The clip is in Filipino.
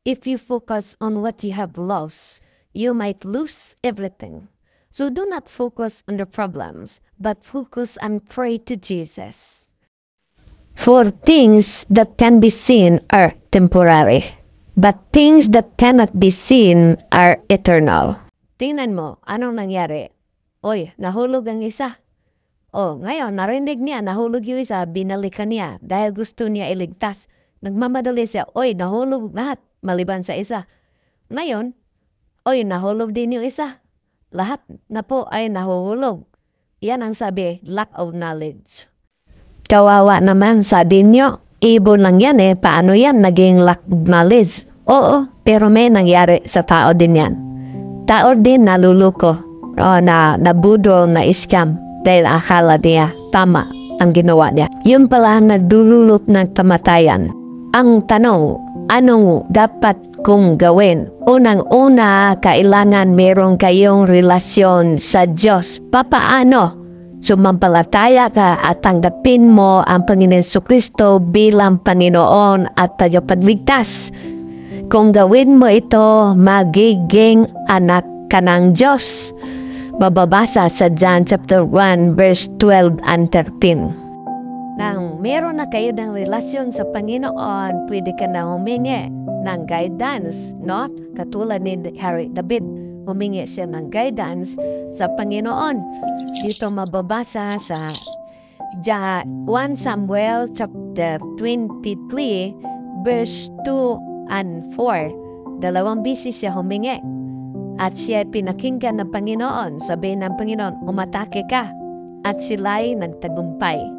If you focus on what you have lost, you might lose everything. So do not focus on the problems, but focus and pray to Jesus. For things that can be seen are temporary, but things that cannot be seen are eternal. Tingnan mo, anong nangyari? Oy, nahulog ang isa. Oh, ngayon, narinig niya, nahulog yung isa, binalikan niya dahil gusto niya iligtas. Nagmamadali siya, oy, nahulog lahat, maliban sa isa. Ngayon, oy, nahulog din yung isa. Lahat na po ay nahuhulog. Yan ang sabi, lack of knowledge. Kawawa naman sa dinyo. Ibon lang yan eh. Paano yan naging lack of knowledge? Oo, pero may nangyari sa tao din yan. Tao din naluluko. O nabudol, na scam. Dahil akala niya tama ang ginawa niya. Yun pala nagdululot ng kamatayan. Ang tanong, anong dapat kong gawin? Unang-una, kailangan meron kayong relasyon sa Diyos. Papaano? Sumampalataya ka at tanggapin mo ang Panginoon Jesucristo bilang Panginoon at tagapagligtas. Kung gawin mo ito, magiging anak ka ng Diyos. Mababasa sa John chapter 1 verse 12 and 13. Nang meron na kayo ng relasyon sa Panginoon, pwede ka na humingi ng guidance, no? Katulad ni Harry David, humingi siya ng guidance sa Panginoon. Dito mababasa sa 1 Samuel chapter 23 verse 2 and 4. Dalawang beses siya humingi. At siya pinakinggan ng Panginoon. Sabi ng Panginoon, umatake ka. At sila'y nagtagumpay.